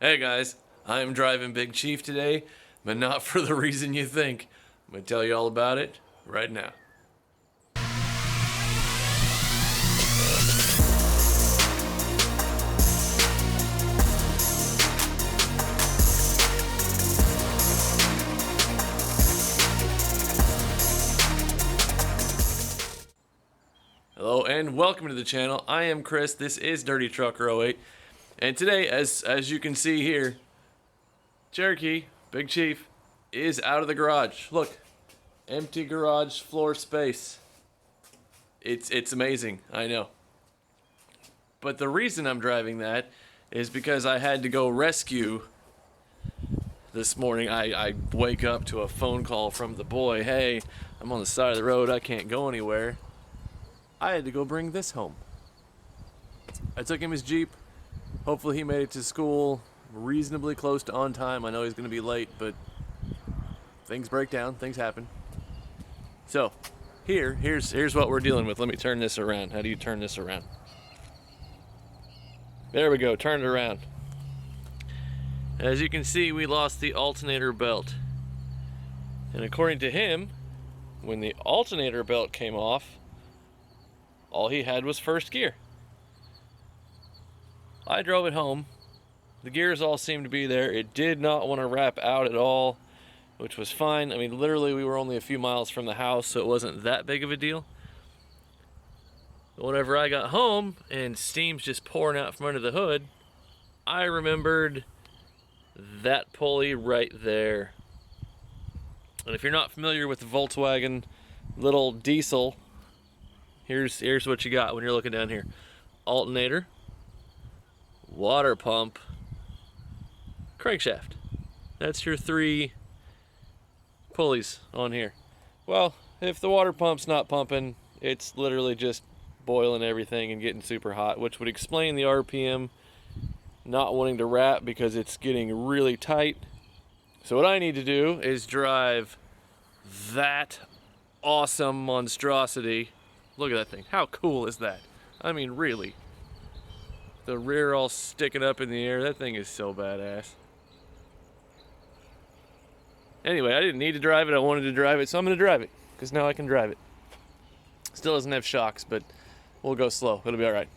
Hey guys, I'm driving Big Chief today, but not for the reason you think. I'm gonna tell you all about it right now. Hello and welcome to the channel. I am Chris. This is Dirty Trucker 08. And today, as you can see here, Cherokee, Big Chief, is out of the garage. Look, empty garage floor space. It's amazing, I know. But the reason I'm driving that is because I had to go rescue this morning. I wake up to a phone call from the boy. Hey, I'm on the side of the road. I can't go anywhere. I had to go bring this home. I took him his Jeep. Hopefully he made it to school reasonably close to on time. I know he's going to be late, but things break down. Things happen. So, here's what we're dealing with. Let me turn this around. How do you turn this around? There we go. Turn it around. As you can see, we lost the alternator belt. And according to him, when the alternator belt came off, all he had was first gear. I drove it home. The gears all seemed to be there. It did not want to wrap out at all, which was fine. I mean, literally we were only a few miles from the house, so it wasn't that big of a deal. But whenever I got home and steam's just pouring out from under the hood, I remembered that pulley right there. And if you're not familiar with the Volkswagen little diesel, here's what you got when you're looking down here. Alternator, water pump, crankshaft. That's your three pulleys on here. Well, if the water pump's not pumping, it's literally just boiling everything and getting super hot, which would explain the RPM not wanting to wrap because it's getting really tight. So what I need to do is drive that awesome monstrosity. Look at that thing. How cool is that? I mean, really. The rear all sticking up in the air. That thing is so badass. Anyway, I didn't need to drive it. I wanted to drive it, so I'm going to drive it. Because now I can drive it. Still doesn't have shocks, but we'll go slow. It'll be alright.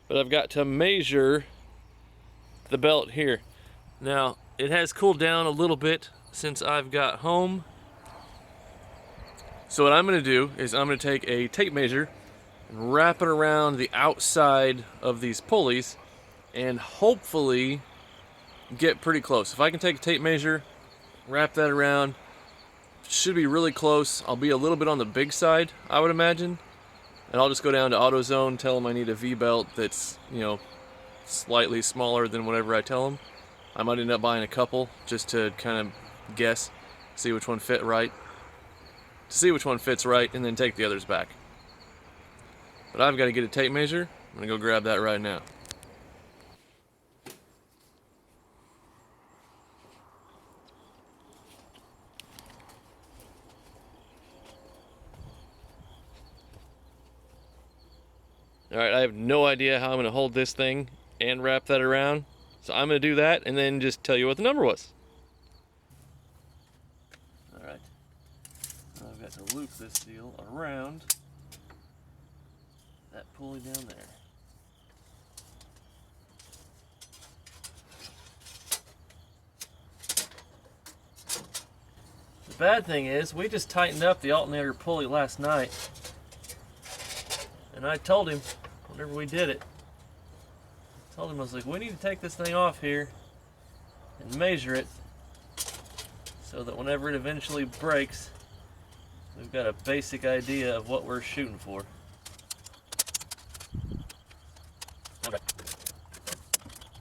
But I've got to measure the belt here. Now, it has cooled down a little bit since I've got home. So what I'm going to do is I'm going to take a tape measure and wrap it around the outside of these pulleys and hopefully get pretty close. If I can take a tape measure, wrap that around, should be really close. I'll be a little bit on the big side, I would imagine. And I'll just go down to AutoZone, tell them I need a V-belt that's, slightly smaller than whatever I tell them. I might end up buying a couple just to kind of guess, see which one fits right, and then take the others back. But I've got to get a tape measure. I'm going to go grab that right now. Alright, I have no idea how I'm going to hold this thing and wrap that around. So I'm going to do that and then just tell you what the number was. Alright. I've got to loop this deal around that pulley down there. The bad thing is, we just tightened up the alternator pulley last night. And I told him, whenever we did it, I was like, we need to take this thing off here and measure it so that whenever it eventually breaks, we've got a basic idea of what we're shooting for.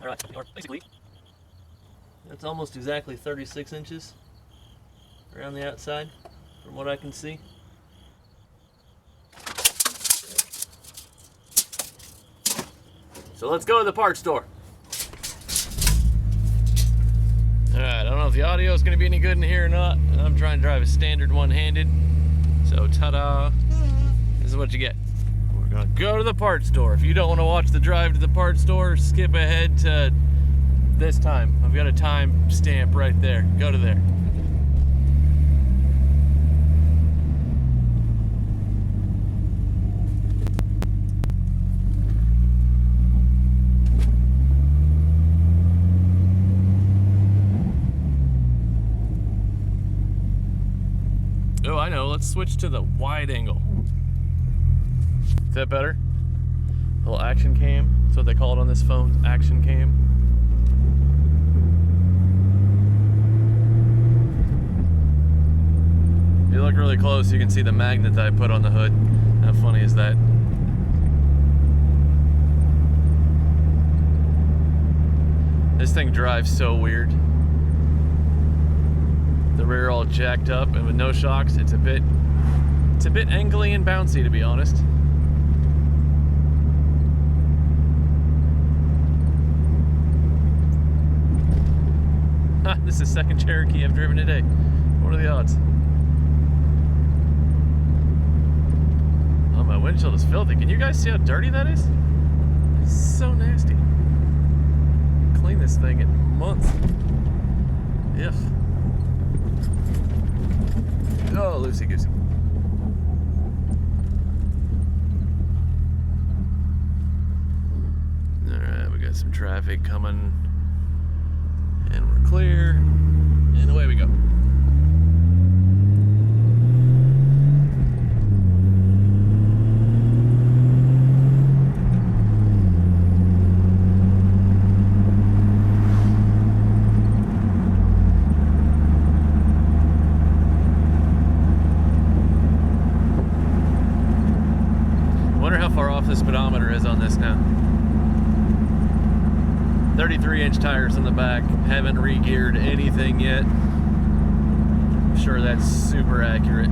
Alright, basically, that's almost exactly 36 inches around the outside, from what I can see. So let's go to the parts store. Alright, I don't know if the audio is going to be any good in here or not. I'm trying to drive a standard one-handed. So, ta-da. This is what you get. We're gonna go to the parts store. If you don't want to watch the drive to the parts store, skip ahead to this time. I've got a time stamp right there. Go to there. Oh, I know. Let's switch to the wide angle. Is that better? A little action cam. That's what they call it on this phone. Action cam. If you look really close, you can see the magnet that I put on the hood. How funny is that? This thing drives so weird. The rear all jacked up and with no shocks. It's a bit angly and bouncy, to be honest. This is the second Cherokee I've driven today. What are the odds? Oh, my windshield is filthy. Can you guys see how dirty that is? It's so nasty. Clean this thing in months. If. Oh, loosey goosey. Alright, we got some traffic coming. And we're clear. And away we go. The speedometer is on this now. 33-inch tires on the back. Haven't re-geared anything yet. I'm sure that's super accurate.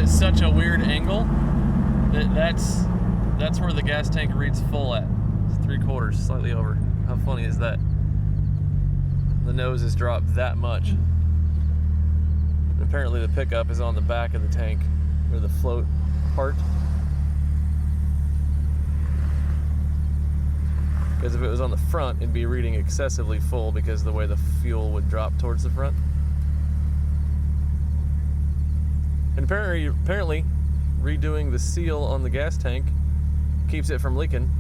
Such a weird angle that's where the gas tank reads full at. It's 3/4, slightly over. How funny is that? The nose is dropped that much. And apparently the pickup is on the back of the tank, or the float part. Because if it was on the front, it'd be reading excessively full because of the way the fuel would drop towards the front. And apparently, redoing the seal on the gas tank keeps it from leaking.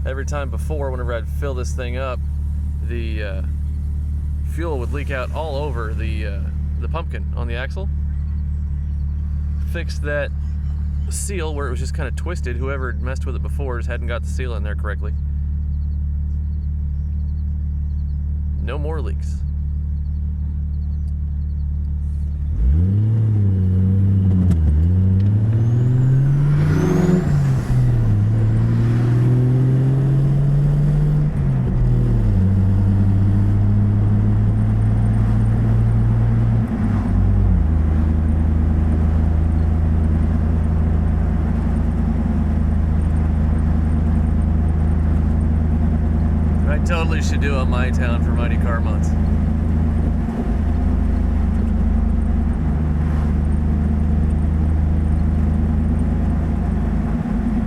Every time before, whenever I'd fill this thing up, the fuel would leak out all over the pumpkin on the axle. Fixed that seal where it was just kind of twisted. Whoever had messed with it before just hadn't got the seal in there correctly. No more leaks. Totally should do a My Town for Mighty Car Month.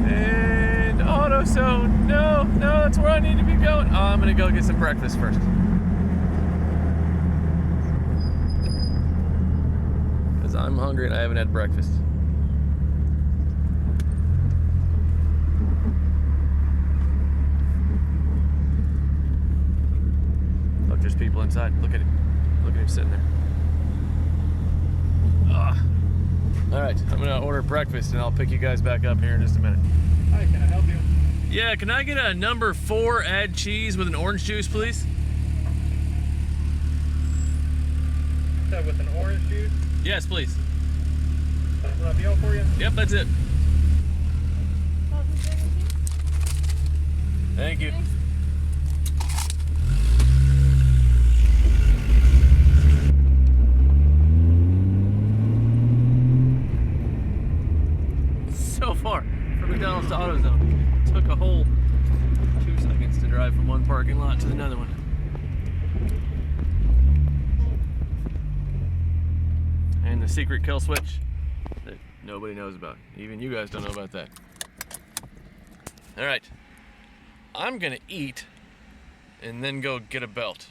And AutoZone. No, that's where I need to be going. Oh, I'm gonna go get some breakfast first. Because I'm hungry and I haven't had breakfast. There's people inside. Look at it. Look at him sitting there. All right, I'm gonna order breakfast and I'll pick you guys back up here in just a minute. Hi, can I help you? Yeah, can I get a number 4 add cheese with an orange juice, please? That with an orange juice? Yes, please. Will that be all for you? Yep, that's it. Thank you. So far from McDonald's to AutoZone. Took a whole 2 seconds to drive from one parking lot to another one. And the secret kill switch that nobody knows about. Even you guys don't know about that. All right, I'm gonna eat and then go get a belt.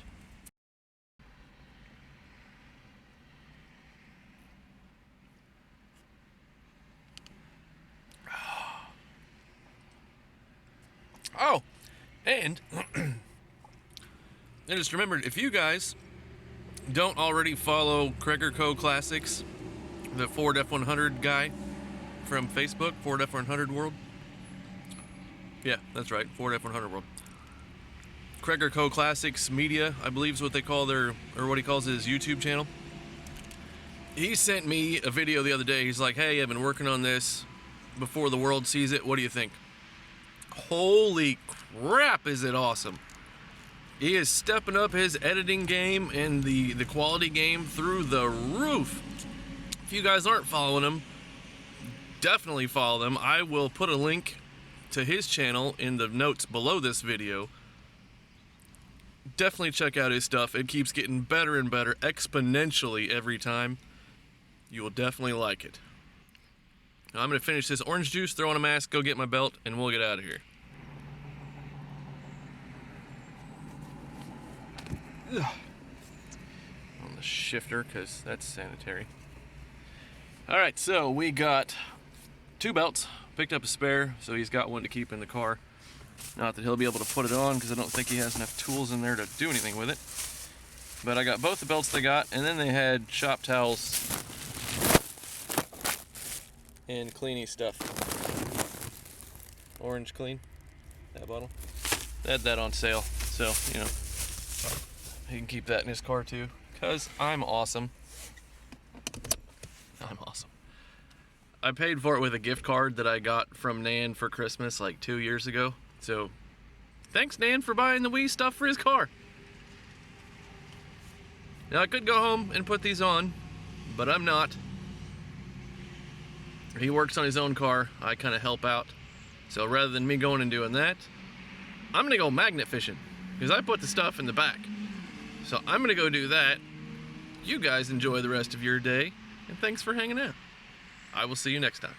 Oh, and I just remembered, if you guys don't already follow Cracker Co Classics, the Ford F100 guy from Facebook, Ford F100 World. Yeah, that's right, Ford F100 World. Cracker Co Classics Media, I believe is what they call their, or what he calls his YouTube channel. He sent me a video the other day. He's like, hey, I've been working on this before the world sees it. What do you think? Holy crap, is it awesome. He is stepping up his editing game and the quality game through the roof. If you guys aren't following him, definitely follow them. I will put a link to his channel in the notes below this video. Definitely check out his stuff. It keeps getting better and better exponentially every time. You will definitely like it. Now I'm going to finish this orange juice, throw on a mask, go get my belt, and we'll get out of here. Ugh. On the shifter, because that's sanitary. Alright, so we got 2 belts. Picked up a spare, so he's got one to keep in the car. Not that he'll be able to put it on, because I don't think he has enough tools in there to do anything with it. But I got both the belts they got, and then they had shop towels and cleany stuff. Orange Clean, that bottle. They had that on sale, so, you know, he can keep that in his car too, because I'm awesome. I'm awesome. I paid for it with a gift card that I got from Nan for Christmas like 2 years ago. So, thanks Nan for buying the Wii stuff for his car. Now I could go home and put these on, but I'm not. He works on his own car, I kind of help out. So rather than me going and doing that, I'm gonna go magnet fishing, because I put the stuff in the back. So I'm gonna go do that. You guys enjoy the rest of your day, and thanks for hanging out. I will see you next time.